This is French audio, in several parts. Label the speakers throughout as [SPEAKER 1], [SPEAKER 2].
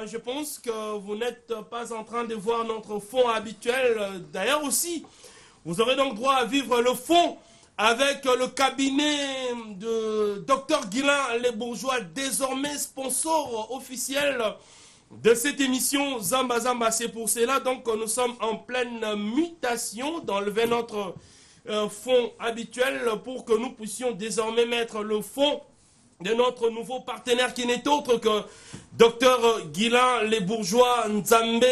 [SPEAKER 1] Je pense que vous n'êtes pas en train de voir notre fond habituel. D'ailleurs aussi, vous aurez donc droit à vivre le fond avec le cabinet de Dr Guilain Les Bourgeois, désormais sponsor officiel de cette émission Zamba Zamba. C'est pour cela donc que nous sommes en pleine mutation d'enlever notre fond habituel pour que nous puissions désormais mettre le fond de notre nouveau partenaire qui n'est autre que Dr Guilain Les Bourgeois Nzambe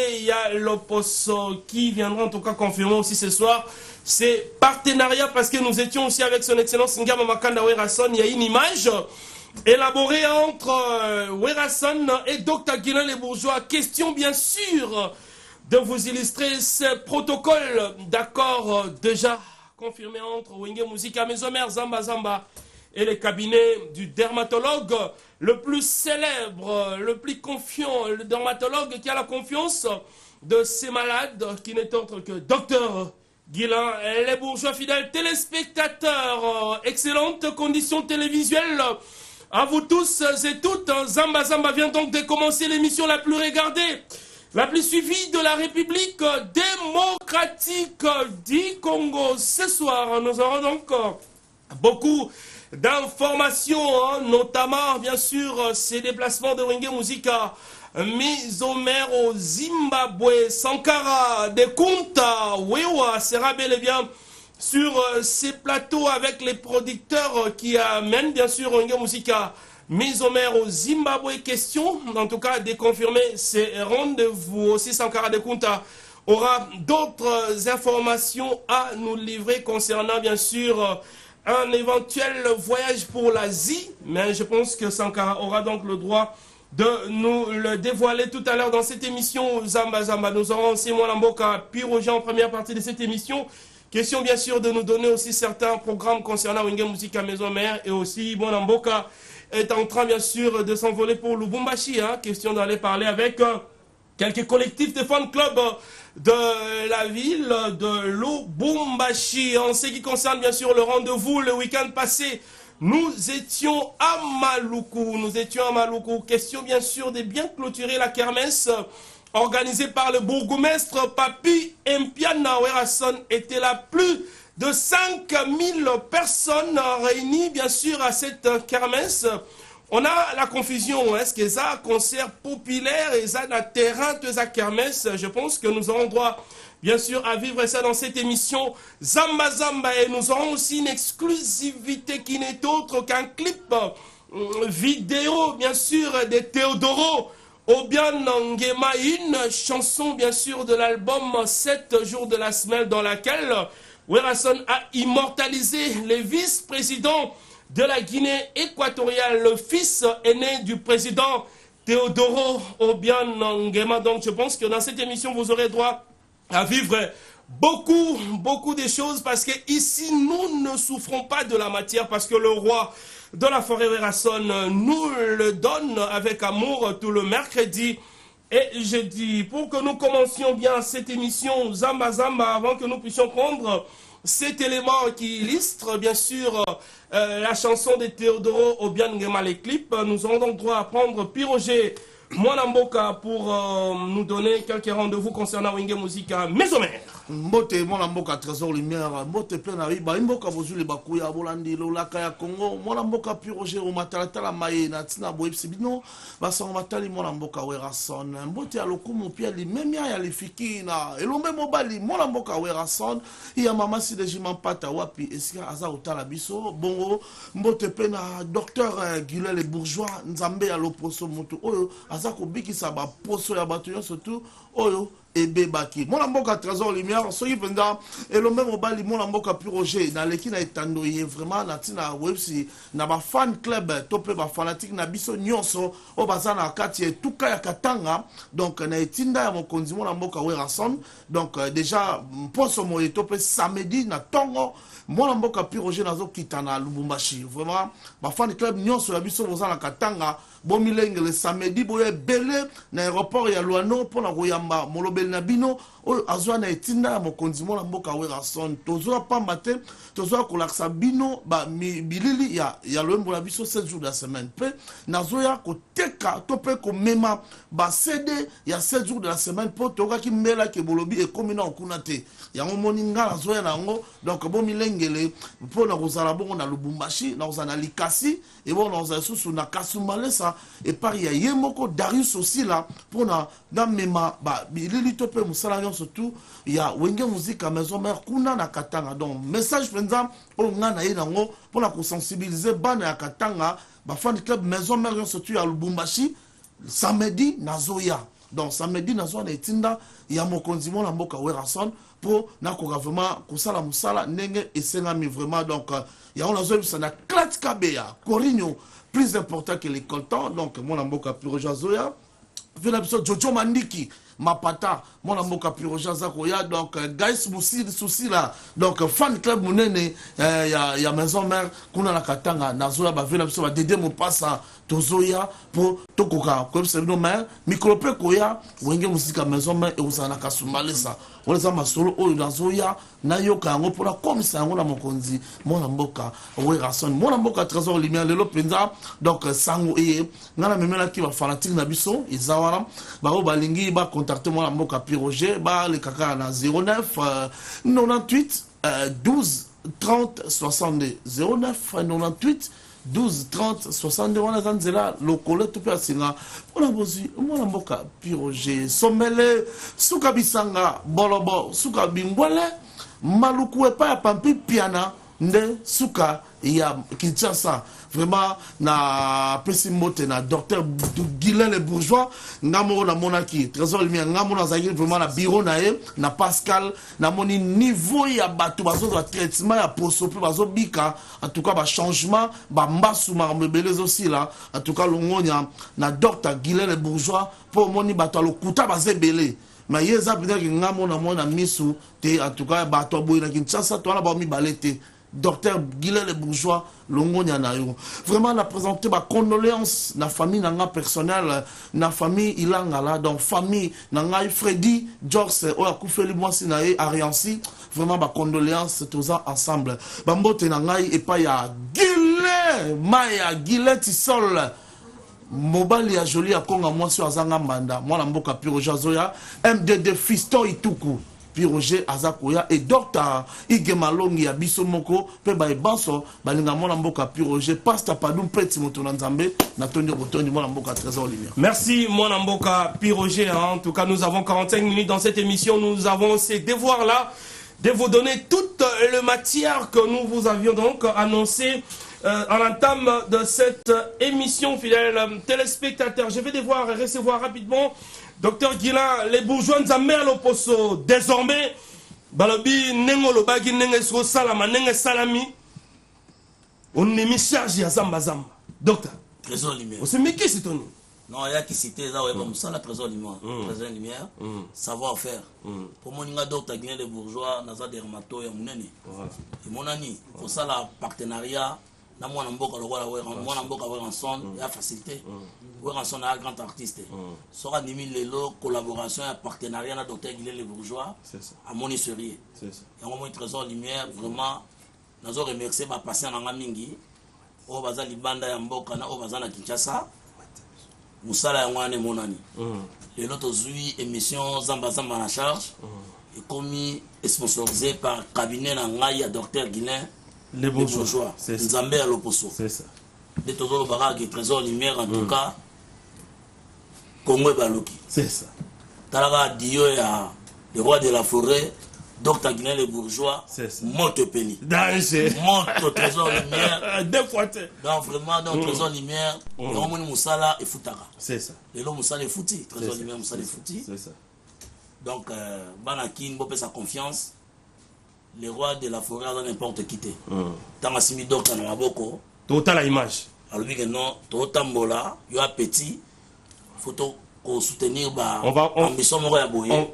[SPEAKER 1] Loposo, qui viendra en tout cas confirmer aussi ce soir ces partenariats, parce que nous étions aussi avec son excellence Ngama Makanda Werason. Il y a une image élaborée entre Werason et Dr Guilain Les Bourgeois. Question bien sûr de vous illustrer ce protocole d'accord déjà confirmé entre Wenge Musica Mesomer Zamba Zamba et les cabinets du dermatologue le plus célèbre, le plus confiant, le dermatologue qui a la confiance de ses malades, qui n'est autre que Dr Guilain Les Bourgeois. Fidèles téléspectateurs, excellentes conditions télévisuelles à vous tous et toutes. Zamba Zamba vient donc de commencer l'émission la plus regardée, la plus suivie de la République démocratique du Congo. Ce soir, nous aurons donc beaucoup d'informations, hein, notamment bien sûr ces déplacements de Wenge Musica Mesomer au Zimbabwe. Sankara de Kunta Wewa sera bel et bien sur ces plateaux avec les producteurs qui amènent bien sûr Wenge Musica Mesomer au Zimbabwe. Question en tout cas de confirmer ces rendez-vous. Aussi Sankara de Kunta aura d'autres informations à nous livrer concernant bien sûr un éventuel voyage pour l'Asie, mais je pense que Sankara aura donc le droit de nous le dévoiler tout à l'heure dans cette émission Zamba Zamba. Nous aurons aussi Mwanamboka Piroge en première partie de cette émission. Question bien sûr de nous donner aussi certains programmes concernant Wenge Musica Mesomer, et aussi Mwanamboka est en train bien sûr de s'envoler pour Lubumbashi. Hein. Question d'aller parler avec quelques collectifs de fan club de la ville de Lubumbashi. En ce qui concerne bien sûr le rendez-vous, le week-end passé, nous étions à Maluku. Question bien sûr de bien clôturer la kermesse organisée par le bourgmestre Papi Mpiana Werason. Était là plus de 5000 personnes réunies bien sûr à cette kermesse. On a la confusion, est-ce que ça concert populaire et ça na terrain de sa kermesse? Je pense que nous aurons droit, bien sûr, à vivre ça dans cette émission Zamba Zamba, et nous aurons aussi une exclusivité qui n'est autre qu'un clip vidéo, bien sûr, de Théodoro Obian Ngema, une chanson, bien sûr, de l'album 7 jours de la semaine, dans laquelle Werason a immortalisé les vice-présidents de la Guinée équatoriale, le fils aîné du président Théodoro Obian Ngema. Donc je pense que dans cette émission, vous aurez droit à vivre beaucoup de choses, parce que ici, nous ne souffrons pas de la matière, parce que le roi de la forêt Werason nous le donne avec amour tout le mercredi et jeudi. Pour que nous commencions bien cette émission Zamba Zamba, avant que nous puissions prendre cet élément qui illustre bien sûr la chanson de Théodoro Obian Ngema, les clips, nous aurons donc droit à prendre Piroger Mwanamboka pour nous donner quelques rendez-vous concernant Wenge Musica Mesomer.
[SPEAKER 2] Mbote Mwanamboka Trésor Lumière, Mbote plein à riba, Mboka Bozuli Bakuya, Bolandi, Lolaka ya Congo, Mwanamboka Piroger au Matalatala Maye, Natina Boepsibino, Bassan Matali Mwanamboka Werason, Mbote à Lokumu Piali, même ya Lifikina, et l'ombe Mobali, Mwanamboka Werason, il y a Mamasi de Jimampata Wapi, Esia Aza Otala Biso, Bongo, Mbote plein à Docteur Guilain Les Bourgeois, Nzambe à l'Oposo Moto, Oyo, Azako Biki Saba, Poso ya Batuyon surtout, Oyo, et Bebaki. Mon amboka Trésor Lumière, soki penda, et le même obali, mon amboka Piroger, dans l'équipe na etandoye, vraiment, na tina websi, na ba fan club, topé ba fanatique, na biso nyonso, o bazana kati, tuka ya katanga, donc, na etinda ya mokonzi, mon amboka Werason, donc, déjà, poso moye topé samedi, na tongo, mon amboka Piroger, nazo kitana Lubumbashi, vraiment, ba fan club nyonso, ya biso bazana katanga, bon milenge le samedi, boye belé, na aéroport ya Luano, pour na Royamba, molobe boyembeli na bino oyo azwa na etinda ya mokonzi mwana mboka Werason tozwa pamba te tozwa kolakisa bino bilili ya loyembo na biso 7 jours de la semaine pe nazoya koteka to pe komema CD ya 7 jours de la semaine po tokaki mbela ke bolobi ekomi na okuna te yango moni nga nazoya nango donc bo milengele po na kozala bongo na Lubumbashi na kozala na Likasi et bon na kozala susu na Kasumalesa et par ya yemoko Darius aussi là pour na mema bilili to pe musala surtout il y a wenge musique à maison mère kuna na Katanga donc message pendant o ngana ye nango pour la sensibiliser bana ya Katanga ba fan club maison mère surtout à Lubumbashi samedi nazoya donc samedi nazoya na etinda ya mokonzi mona mboka Werason pour na ko vraiment kusala musala ndenge esengami vraiment donc ya on nazoya bisa na Clat Kabeya Corigno plus important que l'école temps donc mona mboka Piroja Zoya vient la Jojo Mandiki Mapata, mon amour Capiroja Zakoya, donc guys souci là, donc fan club munene, ya maison mère, kuna la Katanga, Nazoya ba vena biso ba dédé mon passe tozoya pour tokoka, comme c'est nos mère, micrope koya, wenge musique à maison mère et usana Kasumalesa. On les a masolo o Nazoya, nayoka ngo pour la comme ça ngo na mokonzi, mon amboka Werason, mon amboka trésor lumière lelo penza, donc sango e ngana memela ki ba fanatique na biso, izawara, ba o balingi ba contacter moi mboka Piroger ba le kaka na 09 98 12 30 62 09 98 12 30 62 wana zanzela lokole to pe singa ona bozi mwana mboka Piroger somele suka bisanga bolobo suka bingwele maluku epa ya pampi piana nde suka ya Kinshasa vraiment na pesi mote na docteur Guilain le bourgeois ngamo na monaki trésor lumière ngamo na zaki vraiment na bureau na e na Pascal na moni niveau ya bato bazo de traitement ya poso pe bazo bika en tout cas ba changement ba mbasu ma mebelez aussi là en tout cas longonya na docteur Guilain le bourgeois pour moni bato lokuta bazebele mais yeza peut-être ngamo na mona misu te en tout cas bato boy na Kinshasa to na ba mi balete docteur Guilain le bourgeois longonya na yo vraiment la présenter ma condoléance na famille nanga personnelle na famille ilanga là donc famille nanga Freddy George o akufeli mwasi na ye Ariansi vraiment ma condoléance tous ensemble bambote nanga et pas ya Guilain Maya Guilain Tisol mobali ya joli akonga mwasi azanga manda mwana mboka Piroja Zoya MDD Fiston Ituku Piroger Azakoya et docteur Ige Malongi ya biso moko pe ba ebanso balinga mona mboka Piroger pasta padum peti moto na nzambe na tondi botondi mona mboka trésor lumière.
[SPEAKER 1] Merci mona mboka Piroger, en tout cas nous avons 45 minutes dans cette émission, nous avons ces devoirs là de vous donner toute le matière que nous vous avions donc annoncé en l'entame de cette émission, fidèles téléspectateurs. Je vais devoir recevoir rapidement Docteur Guilain, les bourgeois Nzambe Loposo, désormais, Balobi, Nengo Lobagi, Nengo Salama, Nengo Salami, on est mis chargé à Zamba Zamba. Docteur.
[SPEAKER 3] Trésor lumière.
[SPEAKER 1] On se met qui c'est ton nom?
[SPEAKER 3] Non, il y a qui cité ça, ouais, comme ça, la trésor lumière. Trésor lumière, savoir-faire. Pour mon docteur Guilain, les bourgeois, Naza Dermato et Mouneni. Et mon ami, pour ça, la partenariat. Na mwana mboka lokola mwana mboka Werason ya facilité Werason a grand artiste sera nimi lelo collaboration et partenariat na docteur Guilain le bourgeois à moni sérieux c'est ça et on trésor lumière vraiment nazo remercier ba patient na mingi o baza libanda ya mboka na o baza na Kinshasa musala ya ngwane monani lelo tozui émission Zamba Zamba na charge et commis sponsorisé par cabinet na ngai ya docteur Guilain
[SPEAKER 1] les bourgeois,
[SPEAKER 3] c'est ça. Nzambe à l'opposo.
[SPEAKER 1] C'est ça.
[SPEAKER 3] Les Tozolo Barak et Trésor Lumière, en tout cas, Congo et Baloki.
[SPEAKER 1] C'est ça.
[SPEAKER 3] Talaga Dio et le roi de la forêt, Docteur Guilain les bourgeois, Monte Penny.
[SPEAKER 1] Danger.
[SPEAKER 3] Monte Trésor Lumière.
[SPEAKER 1] Deux fois.
[SPEAKER 3] Donc vraiment, dans Trésor Lumière, Romani Moussala et Foutara.
[SPEAKER 1] C'est ça.
[SPEAKER 3] Et là, Moussala est fouti. Trésor Lumière, Moussala est fouti.
[SPEAKER 1] C'est ça.
[SPEAKER 3] Donc, Banakin, Bopé sa confiance. Les rois de la forêt dans n'importe qui. Tant que Simi Docteur n'a pas beaucoup.
[SPEAKER 1] Total à l'image.
[SPEAKER 3] Alors, oui, non, Total Mbola, il y a petit. Photo. Pour soutenir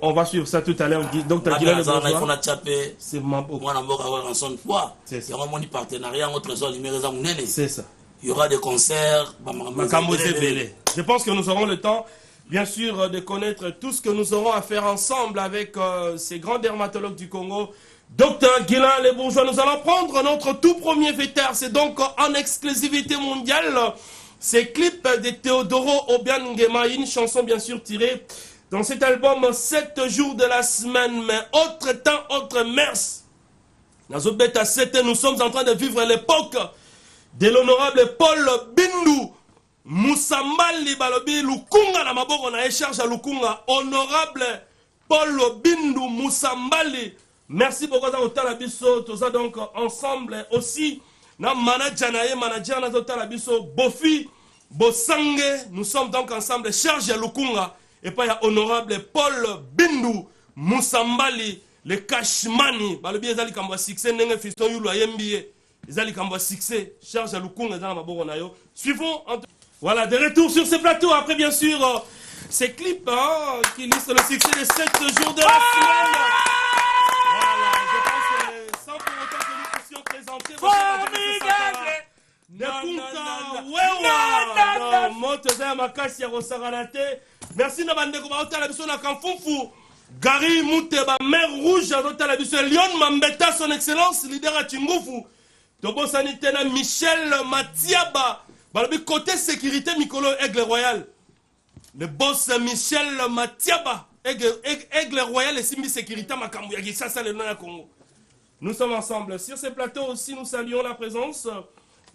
[SPEAKER 1] on va suivre ça tout à l'heure. Docteur Guilain le bourgeois.
[SPEAKER 3] C'est moi partenariat entre Trésor Lumière.
[SPEAKER 1] C'est ça.
[SPEAKER 3] Il y aura des concerts.
[SPEAKER 1] Je pense que nous aurons le temps bien sûr, de connaître tout ce que nous aurons à faire ensemble avec ces grands dermatologues du Congo. Docteur Guilain Les Bourgeois, nous allons prendre notre tout premier vétère. C'est donc en exclusivité mondiale. C'est clip de Teodoro Obiang Nguema, une chanson bien sûr tirée dans cet album 7 jours de la semaine. Mais autre temps, autre mers. Nous sommes en train de vivre l'époque de l'honorable Paul Bindu Moussambali Balobi Lukunga na maboko na écharge à Lukunga. Honorable Paul Bindu Moussambali. Merci beaucoup à Otala Bisso. Tout ça donc ensemble aussi. Na manager na manager na Otala Bisso. Bofi, Bosange. Nous sommes donc ensemble. Charge à Lukunga. Et pas ya honorable Paul Bindu Moussambali. Le Cashmani. Balobi ezali kamba succès. Nenge fiston yulu ayembiye. Ezali kamba succès. Charge à Lukunga dans la maboko na yo. Suivons. Voilà, de retour sur ce plateau. Après, bien sûr, ces clips qui illustrent le succès des 7 jours de la semaine. Voilà, je pense que sans pour autant que nous puissions présenter merci Nabandeko Baota la Bisso na Kamfufu. Gary Mouteba, mer rouge à la Bisso. Lyon Mambeta, son excellence, leader à Chingufu. Tobo Sanitena Michel Matiaba. Côté sécurité, Mikolo Aigle Royal. Le boss Michel Matiaba. Aigle Royal et Simbi Sécurité Makambu. Ça, c'est le nom à Congo. Nous sommes ensemble. Sur ces plateaux aussi, nous saluons la présence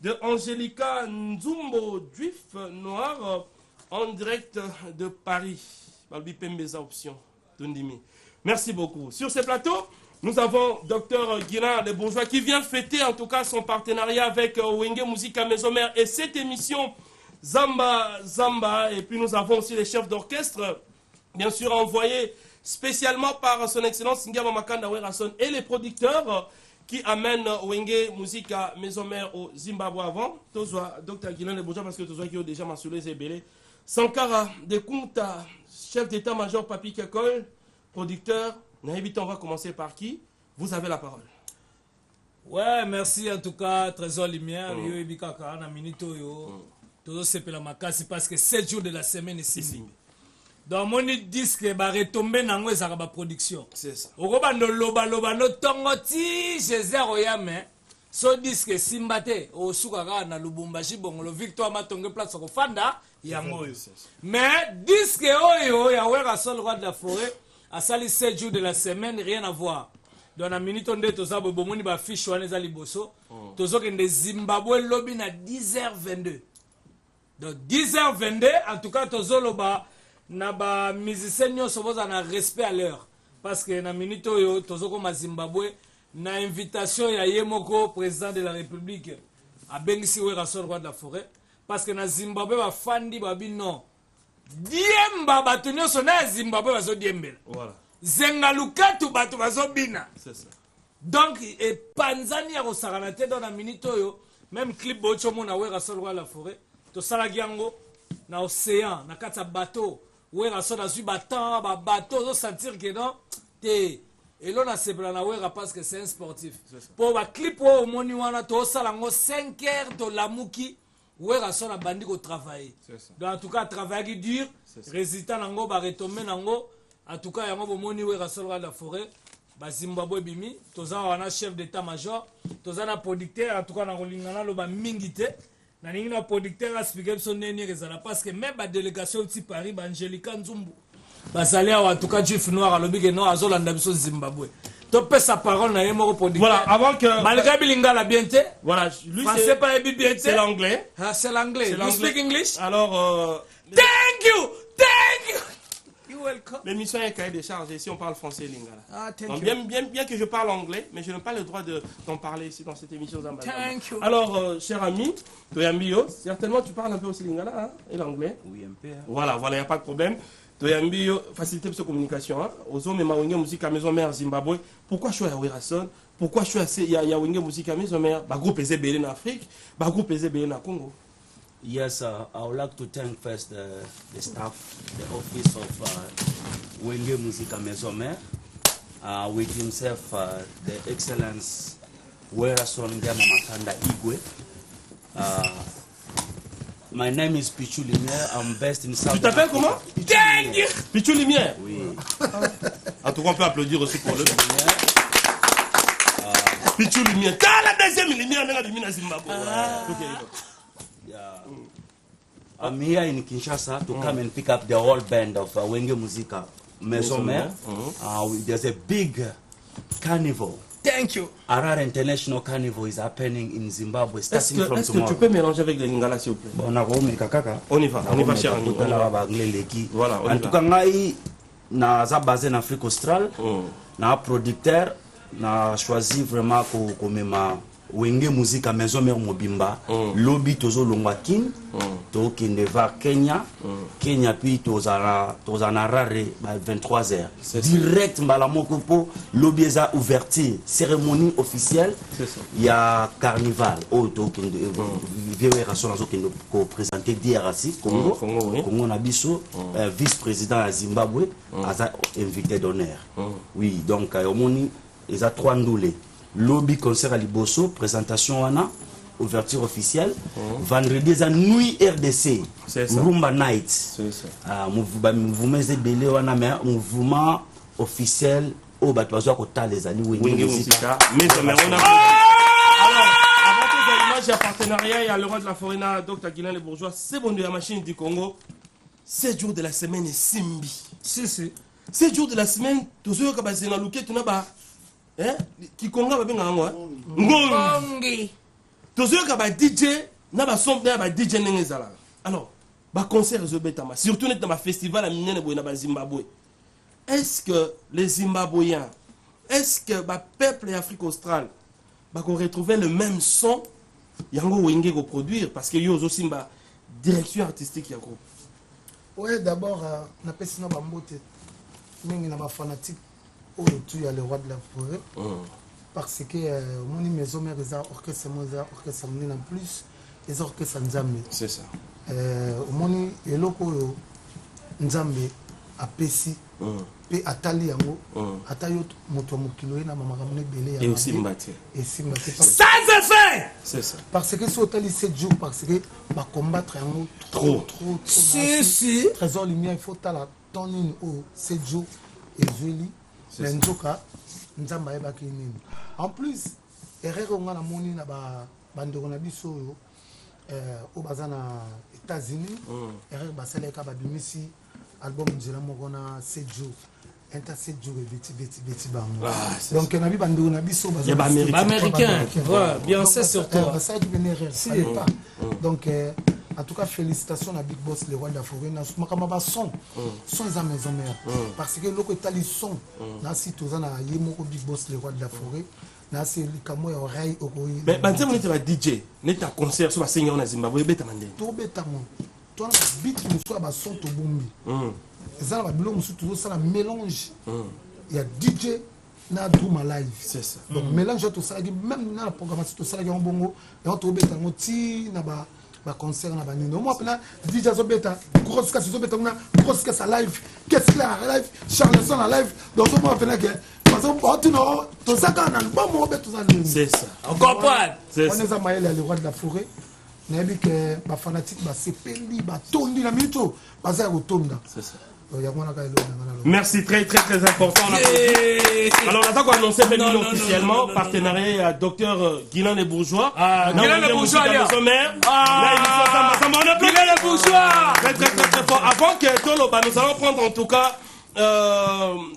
[SPEAKER 1] de Angelica Nzumbo, juif noir, en direct de Paris. Balbi Pembeza Option. Merci beaucoup. Sur ces plateaux, nous avons Dr Guilain Les Bourgeois qui vient fêter en tout cas son partenariat avec Wenge Musica Maison Mère et cette émission Zamba Zamba. Et puis nous avons aussi les chefs d'orchestre, bien sûr envoyés spécialement par son excellence Ngama Makanda Werason et les producteurs qui amènent Wenge Musica Maison Mère au Zimbabwe avant. Tozwa Dr Guilain Les Bourgeois parce que Tozwa qui a déjà mentionné Zébélé. Sankara de Kunta, chef d'état-major Papi Kakol, producteur. On va commencer par qui? Vous avez la parole.
[SPEAKER 4] Ouais, merci en tout cas, Trésor Lumière. Yo ebikaka na minito yo. Todo sepela makasi parce que 7 jours de la semaine ici. Dans mon disque ba retomber nango ezaka ba production.
[SPEAKER 1] C'est ça.
[SPEAKER 4] Okobando loba loba no tongoti Jésus yame. So disque simbate o sukaka na Lubumbashi bongo Victoire Matonge place ko fanda yango. Mais disque oyo ya wera sol roi de la forêt. À ça, les 7 jours de la semaine, rien à voir. Dans la minute, on dit que ça, on a fiche ou les aliboso. Tozo que de Zimbabwe lobby à 10h22. Donc 10h22, en tout cas, tozo loba na ba musicien so boza na respect à l'heure. Parce que na minute yo tozo comme Zimbabwe na invitation ya Yemoko président de la République à Bengisi Wera Sol roi de la forêt. Parce que na Zimbabwe ba fandi ba non. Diemba bato nyonso na Zimbabwe bazo diembela.
[SPEAKER 1] Voilà.
[SPEAKER 4] Zengalukatu bato bazo bina.
[SPEAKER 1] C'est ça.
[SPEAKER 4] Donc et Panzani a rosaranate dans la minute yo, même clip bocho mona wera sol roi la forêt, to sala giango na océan, na kata bateau, wera sol na su batan ba bateau zo sentir que non te et l'on a sebla na wera parce que c'est un sportif. Pour ba clip au moni wana to sala ngo 5 heures de la muki. Ouais, raison a bandi ko travailler. Donc en tout cas travail dur, résultat nango ba retomber nango. En tout cas yango bomoni ouais raison la forêt, ba Zimbabwe bimi, toza wana chef d'état-major, toza na producteur en tout cas nango lingana lo ba mingité. Na ningi na producteur a expliquer son neni rezala parce que même ba délégation ti Paris ba Angelica Nzumbu. Ba salia en tout cas juif noir alobi que non azolanda biso Zimbabwe. Topé sa parole na yemo producteur.
[SPEAKER 1] Voilà, avant que
[SPEAKER 4] malgré bilinga la bienté.
[SPEAKER 1] Voilà, lui
[SPEAKER 4] français pas bienté.
[SPEAKER 1] C'est l'anglais.
[SPEAKER 4] Ah, c'est l'anglais. You speak English?
[SPEAKER 1] Alors
[SPEAKER 4] thank you. Thank you. You're welcome.
[SPEAKER 1] L'émission est cahier des charges ici on parle français lingala.
[SPEAKER 4] Ah, thank
[SPEAKER 1] donc,
[SPEAKER 4] you.
[SPEAKER 1] Bien que je parle anglais, mais je n'ai pas le droit d'en parler ici dans cette émission Zamba.
[SPEAKER 4] Thank you.
[SPEAKER 1] Alors cher ami, Toyambio, certainement tu parles un peu aussi lingala hein, et l'anglais.
[SPEAKER 3] Oui, un peu. Hein.
[SPEAKER 1] Voilà, il n'y a pas de problème. Toyambio, faciliter de communication. Hein. Aux hommes et Wenge Musica Maison Mère Zimbabwe. Pourquoi je suis à Werason? Pourquoi je suis à Wenge Musica Maison Mère? Bah groupe EZBL en Afrique, bah groupe EZBL en Congo.
[SPEAKER 5] Yes, I would like to thank first the staff, the office of Wenge Musica Maison Mère, with himself, the excellence Werason Ngama Makanda Igwe, My name is Pichu Lumière. I'm based in South
[SPEAKER 1] Tu t'appelles
[SPEAKER 5] Africa.
[SPEAKER 1] comment? Pichu Lumière.
[SPEAKER 5] Oui.
[SPEAKER 1] En tout cas, on peut applaudir aussi pour le Pichu Lumière. T'as la deuxième lumière dans Zimbabwe.
[SPEAKER 5] Yeah. I'm here in Kinshasa to come and pick up the whole band of Wenge Musica Maison Mère. There's a big carnival.
[SPEAKER 4] Thank you.
[SPEAKER 5] Harare International Carnival is happening in Zimbabwe starting from
[SPEAKER 1] Est-ce que
[SPEAKER 5] tomorrow.
[SPEAKER 1] tu peux mélanger avec les Lingala s'il vous plaît?
[SPEAKER 5] Bon,
[SPEAKER 1] On y va cher ami. Voilà, on y
[SPEAKER 5] en tout cas, ngai naza basé en Afrique australe, na producteur, na choisi vraiment ko mema Wenge Musica Maison Mère Mobimba, lobby tozo longwakin, to kende va Kenya, Kenya puis tozana Harare à 23h. Direct mbala mokopo, lobby eza ouverture, cérémonie officielle. Il y a carnival, to kende vieux rason zo kende ko présenter DRC Congo, Congo na biso, vice-président à Zimbabwe, asa invité d'honneur. Oui, donc omoni eza 3 ndoulé. Lobby concert à Liboso, présentation wana, ouverture officielle. Vendredi, c'est nuit RDC, Rumba Night. Mouvement Zébélé wana, mais mouvement officiel au Batouazo Kota les amis
[SPEAKER 1] Wenge Musica. Mais on a. Alors, avant que les images, il y a partenariat, il y a le roi de la forêt, Dr. Guilain Les Bourgeois, c'est bon de la machine du Congo. 7 jours de la semaine est Simbi.
[SPEAKER 4] Si.
[SPEAKER 1] 7 jours de la semaine, tous ceux qui sont dans le quai, tu n'as pas. Qui conga ba benga ngwa ngongi to zo ka ba DJ na ba son ba DJ nengezala alors ba concert zo betama surtout net dans ba festival à minene boy na ba Zimbabwe. Est-ce que les Zimbabwéens, est-ce que ba peuple Afrique australe ba qu'on retrouver le même son yango wenge go produire parce que yo zo simba direction artistique ya groupe?
[SPEAKER 6] Ouais, d'abord na pesina ba mbote mingi na ba fanatique au tout il y a le roi de la forêt parce que mon maison mère les orchestre en plus les orchestres nzambe
[SPEAKER 1] c'est ça
[SPEAKER 6] au moni eloko nzambe apesi pe atali yango atayo moto mokilo na mama kamone belé
[SPEAKER 1] et aussi mbati
[SPEAKER 4] Ça c'est fait.
[SPEAKER 1] c'est ça
[SPEAKER 6] parce que si otali 7 jours parce que va combattre yango trop
[SPEAKER 4] Si.
[SPEAKER 6] trésor lumière il faut tala tonne au 7 jours et joli mais nzoka nzamba yebaki nini en plus erreur nga na moni na ba bandeko na biso yo o bazana États-Unis erreur basaleka ba bimisi album nzela moko na 7 jours inter 7 jours beti bango donc na bi bandeko na biso bazana
[SPEAKER 4] Américain. Voilà, bien c'est surtout.
[SPEAKER 6] ça qui venait erreur pas donc en tout cas, félicitations à Big Boss, le roi de la forêt. Makamaba son les maison mère. Parce que l'autre est allé son. Nasi tozana yemoko Big Boss, le roi de la forêt. Nasi le camo et oreille au coin.
[SPEAKER 1] Mais maintenant, on est un DJ. On est un concert sur la Seigneur en Zimbabwe. Beta mandé.
[SPEAKER 6] Tout bêta mon. Toi, le beat nous soit son to bombi. Et ça, la bilo nous toujours ça la mélange. Il y a DJ na Drum Live. C'est ça. Donc mélange tout ça. Même dans la programmation tout ça il y a un bongo. Et on trouve bêta moti na ba. Ba concert na banino moi pena DJ Zobeta grosse casse Zobeta na grosse casse live qu'est-ce qu'il a live Charleson en live donc moi pena que parce que tu non tout ça quand on bon moi tout ça
[SPEAKER 1] c'est ça
[SPEAKER 4] On comprend.
[SPEAKER 6] on est à Maël le roi de la forêt nabi que ba fanatique ba sepeli ba tondi na mito ba za kotonda
[SPEAKER 1] c'est ça.
[SPEAKER 6] Merci,
[SPEAKER 1] très important. Alors, on attend qu'on annonce officiellement partenariat à Dr. Guilain Les Bourgeois.
[SPEAKER 4] Guilain Les Bourgeois,
[SPEAKER 1] Guilain
[SPEAKER 4] Les Bourgeois.
[SPEAKER 1] Très fort. Avant que Tolo, nous allons prendre en tout cas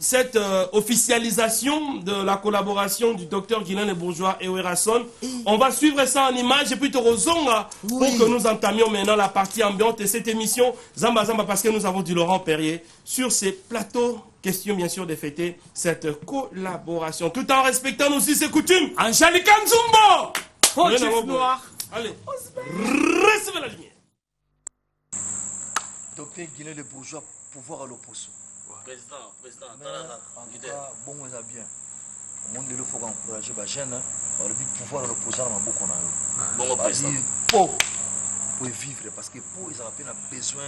[SPEAKER 1] cette officialisation de la collaboration du docteur Guilain Les Bourgeois et Werason. On va suivre ça en image et puis Torozonga pour que nous entamions maintenant la partie ambiante de cette émission Zamba parce que nous avons du Laurent Perrier sur ces plateaux. Question bien sûr de fêter cette collaboration tout en respectant aussi ses coutumes.
[SPEAKER 4] Angélique Nzumbo. Fautif noir.
[SPEAKER 1] Allez, recevez la lumière.
[SPEAKER 7] Docteur Guilain Les Bourgeois, pouvoir à l'opposition.
[SPEAKER 3] Président,
[SPEAKER 7] bon, on est bien. Au monde, il faut encourager les jeunes. Le pouvoir à l'opposition, on a beaucoup.
[SPEAKER 3] Bon, président.
[SPEAKER 7] Pour vivre, parce que pour ils ont besoin,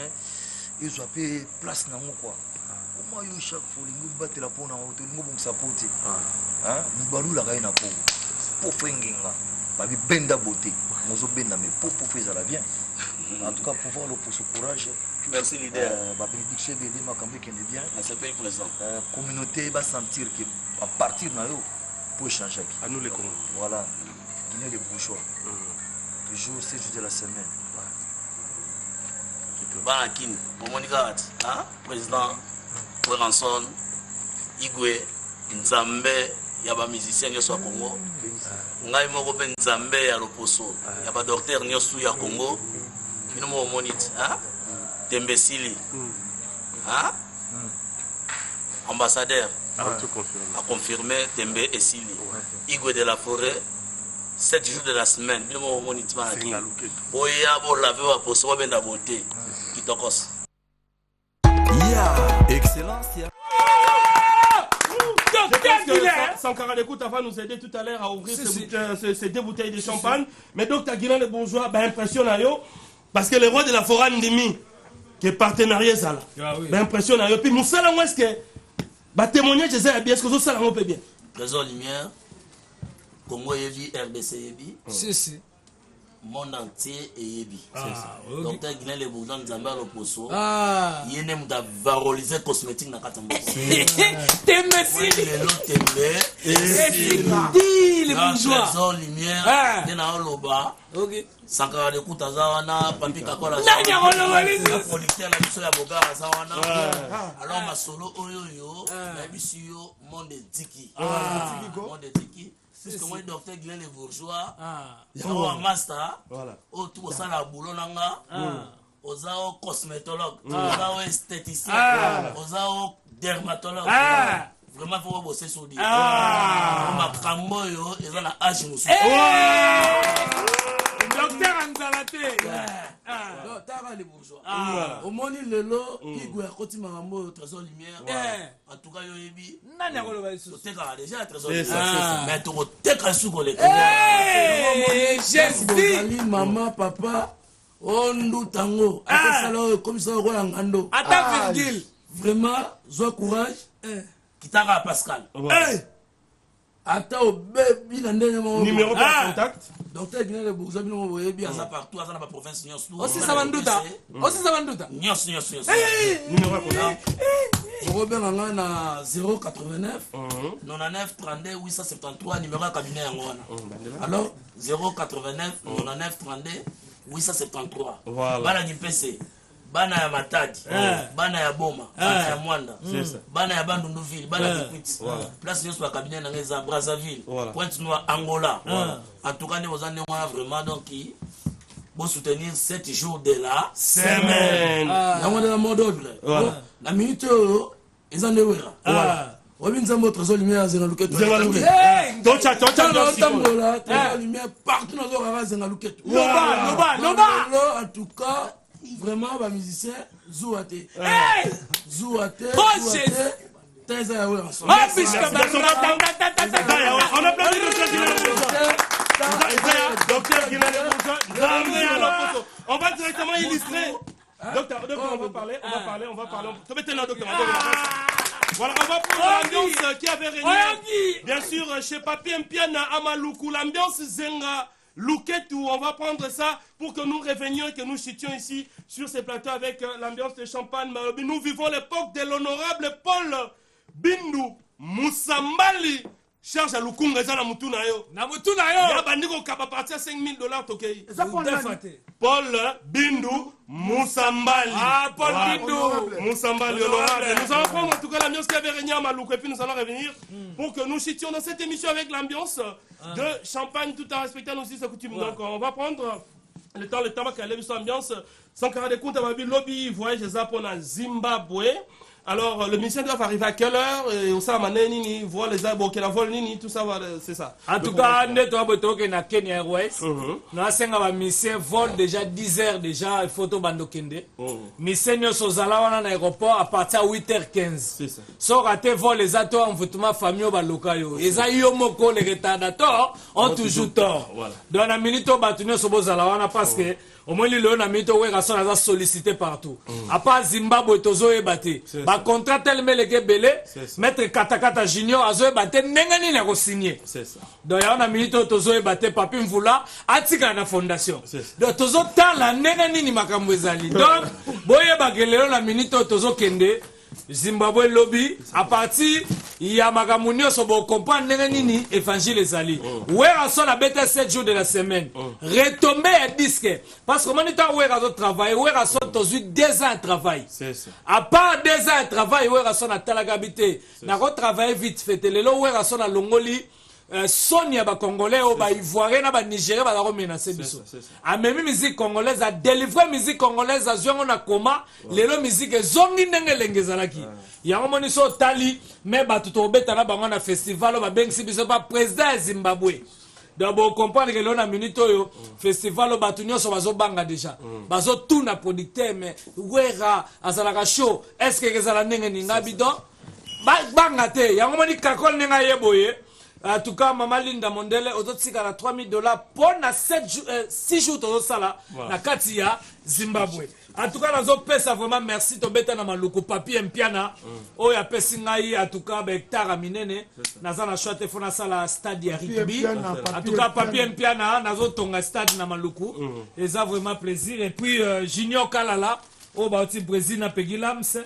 [SPEAKER 7] ils ont place dans quoi. Comment chaque fois, ils battent la peau dans l'autre, ils vont s'apporter. Nous balou la gagne pour faire un benda beauté. Nous avons bien, mais pour faire ça bien. En tout cas, pouvoir le pour ce courage.
[SPEAKER 3] Merci, leader.
[SPEAKER 7] Ma bénédiction est ma campagne qui est bien.
[SPEAKER 3] Merci, pays président.
[SPEAKER 7] Communauté va sentir qu'à partir de là, pour changer.
[SPEAKER 1] À nous les Congolais.
[SPEAKER 7] Voilà. Guinée les bourgeois. Toujours 7 jours de la semaine.
[SPEAKER 3] Banakine, Momonika, président Weranson, Igwe, Nzambe, Yaba musicien nyoso ya Congo. Ngai moko pe Nzambe ya Loposo, Yaba docteur nyoso ya Congo. Bino mo monite, Tembesili. Ambassadeur a confirmé Tembe Esili. Igwe de la Forêt. 7 jours de la semaine, bino mo monite Banakine. Boya bo laver wa poso benda beauté. Kitokos.
[SPEAKER 8] Excellence.
[SPEAKER 1] Sankara d'écoute va nous aider tout à l'heure à ouvrir ces 2 bouteilles de champagne. Mais Dr Guinan les bourgeois, impressionne parce que le roi de la forêt Ndimi, qui est partenariat ça là, impressionne. Puis nous savons est-ce que témoignage c'est bien, est-ce que ça là peut bien.
[SPEAKER 3] Trésor Lumière, Congo Yebi, RDC Yebi.
[SPEAKER 4] Si.
[SPEAKER 3] Monde entier et Yebi. Docteur Guinan les bourgeois Nzamba Loposo. Yene muda valoriser cosmétique na Katambo.
[SPEAKER 4] Merci. Les bourgeois.
[SPEAKER 3] Trésor Lumière, Dena Loba.
[SPEAKER 4] OK.
[SPEAKER 3] Sankara d'écoute Azawana, Papi Kakola.
[SPEAKER 4] La
[SPEAKER 3] producteur la mission ya Boga Azawana. Alors ma solo oyoyo, la mission monde Diki. Monde Diki. Puisque moi, le docteur Guilain les bourgeois, un master, tout ça, la boulot, aux cosmétologues, aux esthéticiens, aux dermatologues. Vraiment, il faut bosser sur lui. Ma camboyo, ils ont la hache aussi.
[SPEAKER 4] Docteur Anzalate.
[SPEAKER 3] Docteur les bourgeois. Au moins, le lot, il goûte à côté de ma trésor lumière. En tout cas, il y a déjà trésor lumière. Mais tu as sous les
[SPEAKER 4] Jésus.
[SPEAKER 3] Maman, papa, on nous tango. Comme ça, on a un ando.
[SPEAKER 4] Attends, Virgile.
[SPEAKER 3] Vraiment, sois courage. Kitara Pascal. Attends,
[SPEAKER 1] numéro de contact.
[SPEAKER 3] Docteur Guinan les bourgeois, nous voyons bien ça partout, dans la province.
[SPEAKER 4] Aussi ça vanduta.
[SPEAKER 1] Numéro de contact.
[SPEAKER 3] Robert Angana 089 99 32 873 numéro de cabinet Angana. Alors 089 99 32 873. Voilà du PC. Bana ya Matadi, bana ya Boma, bana ya Mwanda, bana ya Bandunduville, bana ya Kikwiti. Place nous sur le cabinet dans Brazzaville, Pointe-Noire, Angola. En tout cas, nous avons vraiment donc qui pour soutenir 7 jours de la semaine. Nous avons mot d'ordre. La minute ils en est voilà. Robin Zambo trésor lumière à Zengaluket.
[SPEAKER 1] Tocha
[SPEAKER 3] lumière partout dans la Zengaluket.
[SPEAKER 4] Loba.
[SPEAKER 3] En tout cas, vraiment, les musiciens, Zouate. Zouate. Très heureux ensemble.
[SPEAKER 1] On a plein de docteur Guinan les bourgeois. On va directement illustrer. Docteur, on va parler. Voilà, on va prendre l'ambiance qui avait régné, bien sûr, chez Papi Mpiana Amaloukou, l'ambiance Zenga Louketu. On va prendre ça pour que nous revenions et que nous chutions ici sur ces plateaux avec l'ambiance de Champagne. Nous vivons l'époque de l'honorable Paul Bindu Moussambali. Charge à Lukunga, ça na mutuna yo. Ya bandiko kaba partir à $5,000 tokei. Paul Bindu Moussambali.
[SPEAKER 4] Paul Bindu
[SPEAKER 1] Moussambali honorable. Nous allons prendre en tout cas l'ambiance qui avait régné à Maloukou et puis nous allons revenir pour que nous chutions dans cette émission avec l'ambiance de Champagne tout en respectant aussi sa coutume. Donc on va prendre le temps va caler cette ambiance. Sans carré de compte à ma ville lobby voyage des Japon à Zimbabwe. Alors, le ministère doit arriver à quelle heure? Et au sein de voir les arbres, la vol, tout ça, c'est ça.
[SPEAKER 4] En tout cas, nous avons na Kenya Airways. Nous avons un ministère vol déjà 10 heures déjà, il faut tout bandokende. Ministère nous sommes à l'aéroport à partir de 8h15. C'est ça. Sans rater vol les atos en vêtements famille balokayo. Les ayomoko les retardateurs ont toujours tort. Dans la minute au bâtonnier sommes à la parce que au moins le na mito wera son aza sollicité partout à part Zimbabwe tozo ebate ba contrat tel meleke belé maître Katakata Junior azo ebate nengani na ko signer
[SPEAKER 1] c'est ça
[SPEAKER 4] donc ya na mito tozo ebate papi mvula atika na fondation donc tozo tala nengani ni makambo ezali donc boye bagelelo na minito tozo kende Zimbabwe lobby à partir il y a magamunio so bo comprendre nini évangile ezali wera so la bête 7 jours de la semaine retomber un disque parce que monita wera do travail wera so tozu 2 ans de travail
[SPEAKER 1] c'est ça
[SPEAKER 4] à part 2 ans de travail wera so na talagabité na ko travailler vite fait lelo wera so na longoli Sonia ba congolais ou ba ivoirien na ba nigérien ba la menacer biso a même musique congolaise a délivré musique congolaise a zongo na koma lelo musique zongi ndenge lengezalaki ya ngomoni so tali mais ba tuto beta na bango na festival ba bengsi biso ba président Zimbabwe d'abord comprendre que l'on a minute yo festival ba tunyo so bazo banga déjà bazo tout na producteur mais wera azalaka show est-ce que ezala ndenge ninga bidon banga te ya ngomoni kakol ninga yeboye. En tout cas, Maman Linda Mondele, aux autres, $3 000 pour 6 jours de sala, na Katia, Zimbabwe. En tout cas, dans autres pays, vraiment merci, to beta na maluku papier mpiana, o ya pesi ngai, en tout cas, hectare minene, nazana choate fona sala stade ya rugby. En tout cas, papier mpiana, nazo tonga stade na maluku. Et ça, vraiment plaisir. Et puis, Junior Kalala, au Bauti Brésil na Pegilams,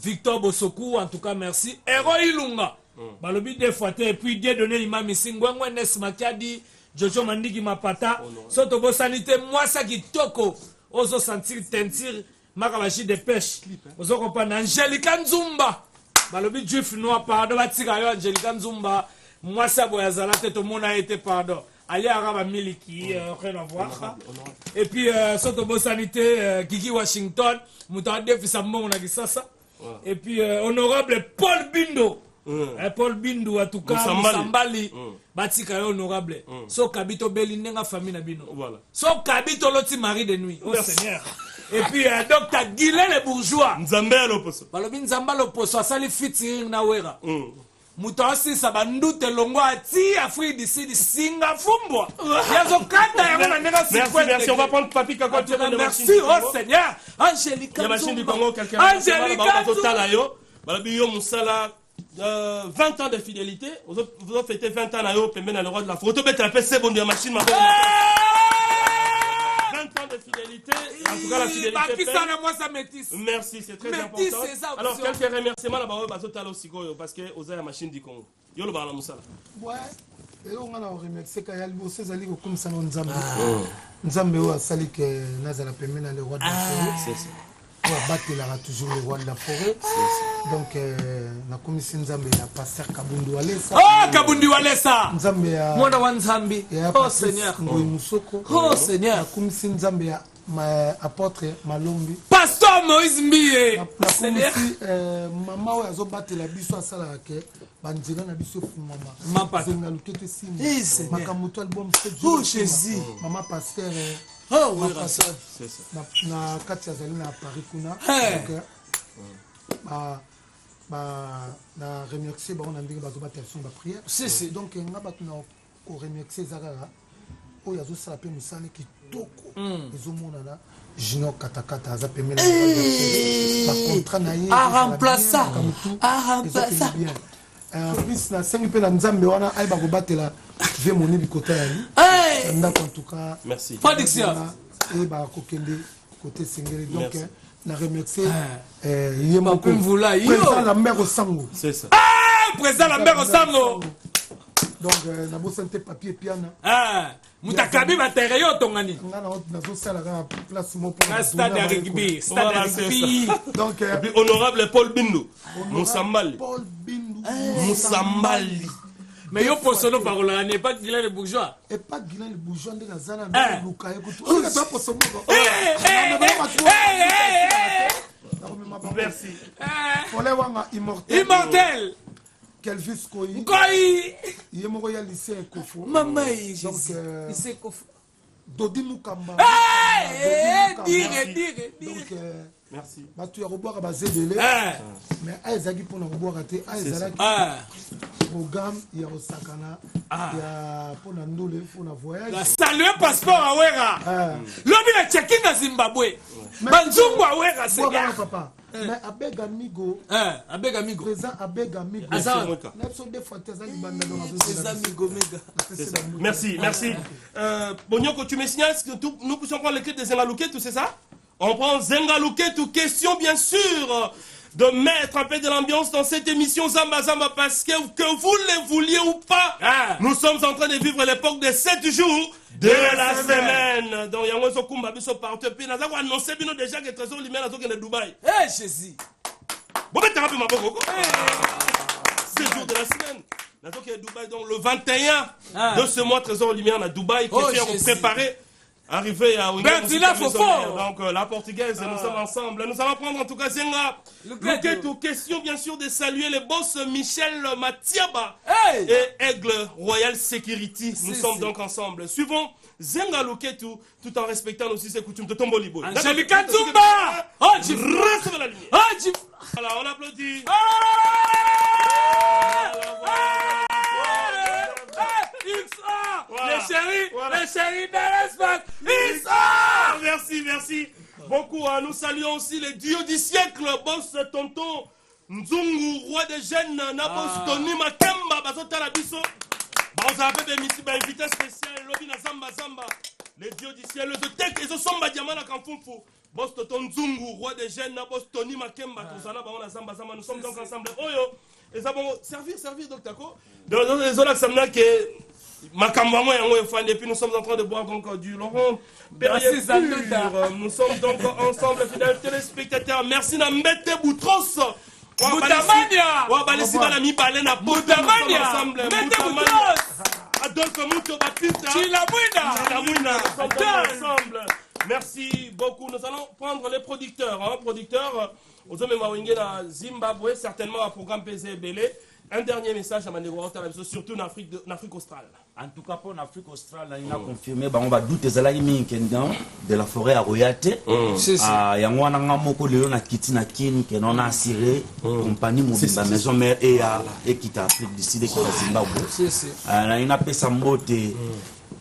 [SPEAKER 4] Victor Bosoku, en tout cas, merci. Hero Ilunga. Balobi des fois et puis Dieu donné imam Singwangwe Nesmakiadi Jojo Mandiki Mapata soto bo sanité moi ça qui toko ozo sentir tentir makabashi de pêche ozo comprendre Angelica Nzumba balobi juif noir pardon batika yo Angelica Nzumba moi ça boyazala tête tout monde a été pardon allez araba miliki rien à voir et puis soto bo sanité Kiki Washington mutade fisa mbongo na kisasa et puis honorable Paul Bindo Paul Bindu en tout cas Sambali batika honorable so kabito belinenga famille na bino voilà so kabito loti mari de nuit oh Seigneur et puis docteur Guilain le bourgeois
[SPEAKER 1] Nzambelo poso
[SPEAKER 4] balobi Nzambalo poso asali featuring na wera muto asisa bandute longo ati Afrique du Sud singa fumbwa yazo kata yango na nenga 50
[SPEAKER 1] merci on va prendre papi kako
[SPEAKER 4] merci oh Seigneur Angelica
[SPEAKER 1] la machine du Congo quelqu'un
[SPEAKER 4] Angelica
[SPEAKER 1] Totalayo balobi yo musala 20 ans de fidélité, vous avez fêté 20 ans à l'eau, dans le roi de la photo, mais tu as fait c'est bon de la machine. 20 ans de fidélité, en tout cas la fidélité. Merci, c'est très important. Alors, quelques remerciements là-bas, parce que vous avez la machine du Congo. Yo le bala musala.
[SPEAKER 6] Ouais, et on a remercié quand il y a le boss, c'est ali comme ça Nzambe. Nzambe wa sali que nazala pemena le roi de la forêt. C'est ça. Il aura toujours le roi de la forêt. Donc, la commission Nzambe, il y a pasteur Kabundu Walesa.
[SPEAKER 4] Oh, Kabundu Walesa!
[SPEAKER 6] Nzambe, il y a.
[SPEAKER 4] Mwana wa Nzambe.
[SPEAKER 6] Oh, Seigneur.
[SPEAKER 4] Oh, Seigneur.
[SPEAKER 6] La commission Nzambe, il y a apôtre Malombi.
[SPEAKER 4] Pasteur Moïse Mbie.
[SPEAKER 6] La commission, maman, il y a battu la biso à Salake. Bandiga na biso fumama.
[SPEAKER 4] Mama.
[SPEAKER 6] Zenga lukete sima. Makamoto album 7
[SPEAKER 4] jours. Oh, Jésus.
[SPEAKER 6] Maman pasteur.
[SPEAKER 4] Oh, oui, c'est ça.
[SPEAKER 6] Na kati azali na Paris kuna. Na remercier ba on a ndenge bazo battre son ba prière. Donc nga batu na ko remercier zakara. O yazo sala pe musane ki toko. Ezo mona na Junior Katakata aza pe mena ba contrat na ye.
[SPEAKER 4] A remplacer.
[SPEAKER 6] Bien. En plus na sengi pe na Nzambe wana ay ba ko batela ve moni bikota yali. En tout cas,
[SPEAKER 1] merci.
[SPEAKER 4] Production.
[SPEAKER 6] Et bah kokende côté singeli donc na remercier yemo ko
[SPEAKER 4] mvula yo
[SPEAKER 6] président Lambert Osango.
[SPEAKER 1] C'est ça.
[SPEAKER 4] Président Lambert Osango.
[SPEAKER 6] Donc na bo santé papier piana.
[SPEAKER 4] Mutakabi batere yo tongani.
[SPEAKER 6] Na zo sala ga place mo pour
[SPEAKER 4] stade de rugby, stade de rugby.
[SPEAKER 6] Donc
[SPEAKER 1] honorable Paul Bindu Musambali.
[SPEAKER 6] Paul Bindu
[SPEAKER 1] Musambali.
[SPEAKER 4] Mais yo posono parola n'est pas Guilain le bourgeois.
[SPEAKER 6] Et pas Guilain le bourgeois de la zana na luka écoute. On a pas posono.
[SPEAKER 1] Merci.
[SPEAKER 6] Olé wanga immortel.
[SPEAKER 4] Immortel.
[SPEAKER 6] Kelvis Koyi.
[SPEAKER 4] Koyi.
[SPEAKER 6] Yemoko ya lycée Kofo.
[SPEAKER 4] Maman
[SPEAKER 6] donc
[SPEAKER 4] lycée Kofo.
[SPEAKER 6] Dodi Mukamba.
[SPEAKER 4] Dire.
[SPEAKER 6] Donc
[SPEAKER 1] Merci.
[SPEAKER 6] bato ya koboaka bazebele mais ezalaki mpona koboaka te ezalaki programme ya kosakana ya mpona ndule mpona voyage
[SPEAKER 4] salue passeport awera lobi na checking na Zimbabwe banzungu awera
[SPEAKER 6] seigneur papa mais abega migo présent abega migo
[SPEAKER 1] merci Bonyoko, tu me signales que nous puissions prendre les clés de Zengaluke, tout c'est ça? On prend Zengaluke, tout question bien sûr de mettre un peu de l'ambiance dans cette émission Zamba Zamba parce que vous le vouliez ou pas, nous sommes en train de vivre l'époque des 7 jours de la semaine. Donc, il y a un peu de partout. Puis, nous avons annoncé déjà que Trésor Lumière est à Dubaï.
[SPEAKER 4] Eh, Jésus!
[SPEAKER 1] Bon, mais tu as rappelé ma boque. 7 jours de la semaine. Nous avons Dubaï, donc le 21 de ce mois, Trésor Lumière à Dubaï, qui est préparé. Arrivé à donc la portugaise, nous sommes ensemble. Nous allons prendre en tout cas Zenga. Question bien sûr de saluer les boss Michel Matiaba et Aigle Royal Security. Nous sommes donc ensemble. Suivons Zenga Luketu tout en respectant aussi ses coutumes de Tombolibo.
[SPEAKER 4] Angelica Zumba. Oh, tu
[SPEAKER 1] restes la lumière. Voilà, on applaudit.
[SPEAKER 4] Les chéris de l'espace.
[SPEAKER 1] Merci beaucoup. Nous saluons aussi les dieux du siècle, boss tonton Nzungu, roi des jeunes, Nabos Tony Makemba, Bazota Labiso. On a fait des invités spéciaux, Lobby Zamba. Les dieux du ciel, le tek, ils sont Diamana Kamfunfu. Boss tonton Nzungu, roi des jeunes, Nabos Tony Makemba, Tozana Baona Zamba. Nous sommes donc ensemble. Oyo, et ça va servir, Doctako. Donc, les autres, ça me que. Makambamo et puis nous sommes en train de boire donc du Laurent Perrier pur. Nous sommes donc ensemble, fidèles téléspectateurs. Merci Nambete Boutros.
[SPEAKER 4] Boutamania.
[SPEAKER 1] Balesi Balami Balena Boutamania. Ensemble. Adolphe Mouto Baptista.
[SPEAKER 4] Chilamouina.
[SPEAKER 1] Nous sommes ensemble. Merci beaucoup. Nous allons prendre les producteurs. Producteurs, aux hommes Mawingue à Zimbabwe, certainement un programme PZ Belé. Un dernier message à Manego, surtout en Afrique australe.
[SPEAKER 5] En tout cas, pour l'Afrique australe, il a confirmé on va douter de la forêt à Royate. Il y a un moko léon à Kitina Kin qui en a assuré compagnie mobile maison mère et qui t'a Afrique du Sud et qui a Zimbabwe. Il a fait sa beauté.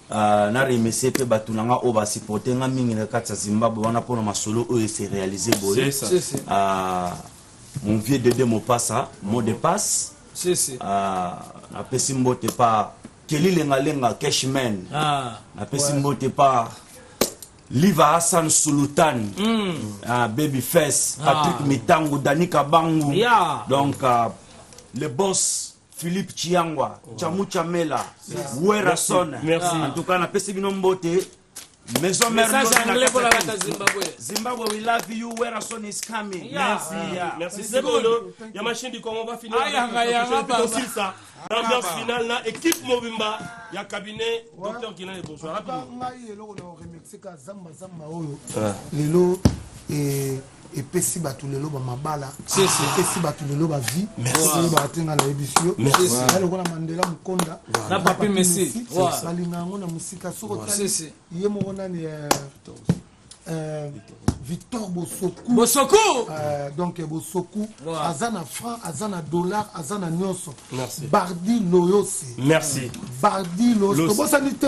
[SPEAKER 5] Na remercier pe batunanga o ba supporter nga mingi na kati Zimbabwe wana pona masolo o s'est réalisé boye. Mon vieux Dédé Mopassa, mot de passe. Na pesimbo te pa Kelly Lengalenga Cashman. Na pesimbo te pa Liva Hassan Sultan. Babyface, Patrick Mitangu, Danika Bangu. Donc le boss Philippe Chiangwa, Chamu Chamela, Werason.
[SPEAKER 1] Merci.
[SPEAKER 5] En tout cas, na pesimbo mbote. Maison mère
[SPEAKER 4] pour la Zimbabwe.
[SPEAKER 5] Zimbabwe, we love you. Werason is coming.
[SPEAKER 1] Merci. C'est bon. Il y a machine du Congo, on va finir. Aussi ça. L'ambiance finale, là, équipe Mobimba, il y a cabinet, docteur Guinan et Bourgeois.
[SPEAKER 6] Rapidement. Et pesi batu lelo ba mabala pesi batu lelo ba vie merci ba tenga na ebisio merci alors on a Mandela Mukonda
[SPEAKER 4] na papi Messi
[SPEAKER 6] balinga ngona musika soko tali ye mo na ni Victor Bosoku donc Bosoku azana franc azana dollar azana nyonso Bardi Loyose
[SPEAKER 1] merci
[SPEAKER 6] Bardi Loyose bosanité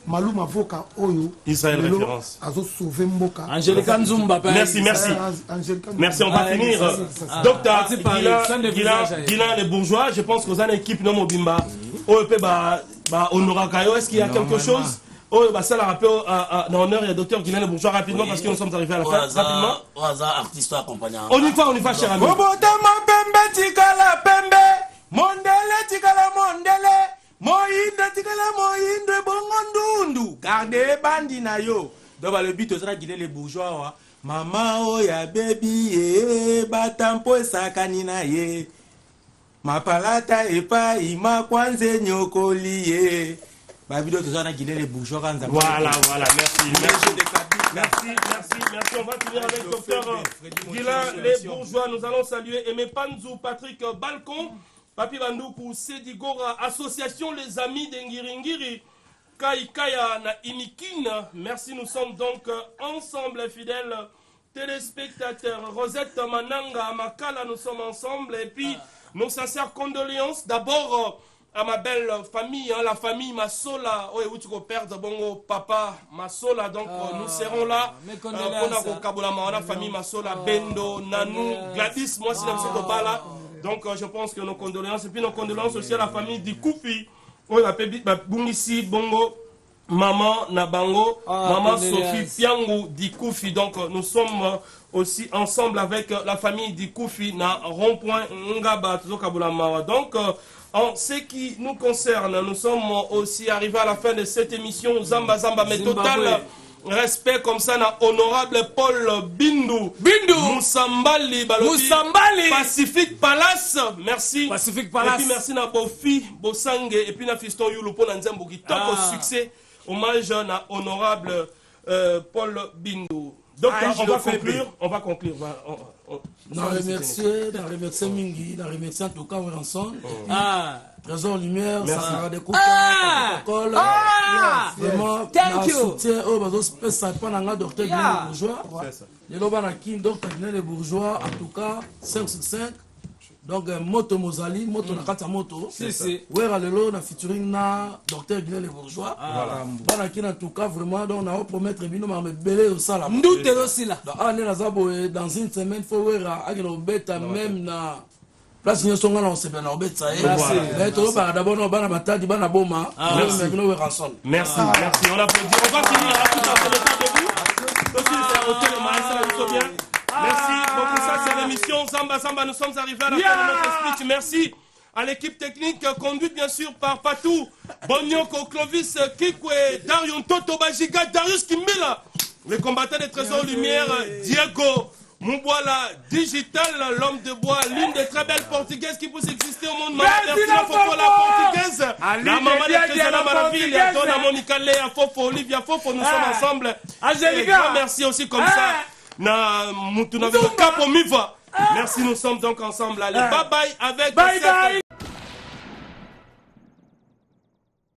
[SPEAKER 6] Malum avocat Oyo
[SPEAKER 1] Israël référence
[SPEAKER 6] azo sauver Mboka
[SPEAKER 4] Angelica Nzumba
[SPEAKER 1] merci on va finir docteur Guinan les bourgeois je pense que vous avez une équipe non Mobimba OEP Honorakayo est-ce qu'il y a quelque chose ça la rappel à l'honneur et docteur Guinan les bourgeois rapidement parce que nous sommes arrivés à la fin rapidement
[SPEAKER 3] artiste accompagnant
[SPEAKER 1] on y va cher ami
[SPEAKER 8] Moïnde tikala moïnde bongondundu garde bandi na yo doba le but ozala guider les bourgeois wa mama oya baby ye batampo sakani na ye mapalata epa ima kwanze nyokoli ye ba vidéo ozala guider les bourgeois kanza
[SPEAKER 1] voilà merci on va finir avec docteur Guilan les bourgeois nous allons saluer Aimé Panzou Patrick Balcon Papi Bandoukou, Sedigora, Association Les Amis d'Engiringiri, Kaikaya na Inikine. Merci, nous sommes donc ensemble fidèles téléspectateurs. Rosette Mananga, Makala, nous sommes ensemble. Et puis, nos sincères condoléances. D'abord, à ma belle famille, hein, la famille Massola. Oui, où tu peux perdre bongo papa Massola. Donc, nous serons là. Pour la famille Massola, Bendo, Nanou, Gladys, moi, c'est là. Donc, je pense que nos condoléances. Et puis, nos condoléances aussi à la famille Dikoufi. On appelle Bungisi, Bongo. Maman Nabango, maman Sophie Piangou Dikoufi. Donc nous sommes aussi ensemble avec la famille Dikoufi na rond-point Ngaba Kabulamawa. Donc en ce qui nous concerne, nous sommes aussi arrivés à la fin de cette émission Zamba Zamba, mais total respect comme ça na honorable Paul Bindu Moussambali Pacific Palace, merci
[SPEAKER 4] Pacific Palace.
[SPEAKER 1] Et puis merci na Bofi Bosangue et puis na Fiston Yulupo na Nzembo qui tant au succès. Hommage à honorable Paul Bindu. Donc on va conclure.
[SPEAKER 9] On remercie Mingi, on remercie en tout cas Ranson. Trésor Lumière, ça a des coups de vraiment,
[SPEAKER 4] thank you.
[SPEAKER 9] Soutien au bateau spécial pendant docteur Guinée Bourgeois. Les Lobanaki, docteur Guinée Bourgeois, en tout cas 5 sur 5. Donc moto Mozali, moto nakata moto. Wera lelo na featuring na docteur Guinée Bourgeois. Voilà qui en tout cas vraiment donc on a promettre bino ma belé au sala.
[SPEAKER 4] Ndouté aussi là.
[SPEAKER 9] Dans une semaine faut wera agelo beta même na place ni songa na se bena obeta mais to ba d'abord no bana batadi bana boma mais wera son.
[SPEAKER 1] Merci, merci. On applaudit. On va finir là tout à fait le temps de vous. Aussi c'est hôtel Maïssa bien. Merci beaucoup, ça c'est l'émission Zamba Zamba, nous sommes arrivés à la fin de notre speech. Merci à l'équipe technique conduite bien sûr par Patou, Bonyoko, Clovis, Kikwe, Darion Toto Bajiga, Darius Kimbila, les combattants des trésors lumière, Diego, Mouboala, Digital, l'homme de bois, l'une des très belles portugaises qui puisse exister au monde. Merci la Fofo, la portugaise, la maman des trésors, la Maravilla, Donna Monica Léa, Fofo, Olivia Fofo, nous sommes ensemble. Et grand merci aussi comme ça. Na mutu na le capo miva. Merci, nous sommes donc ensemble. Allez, bye bye avec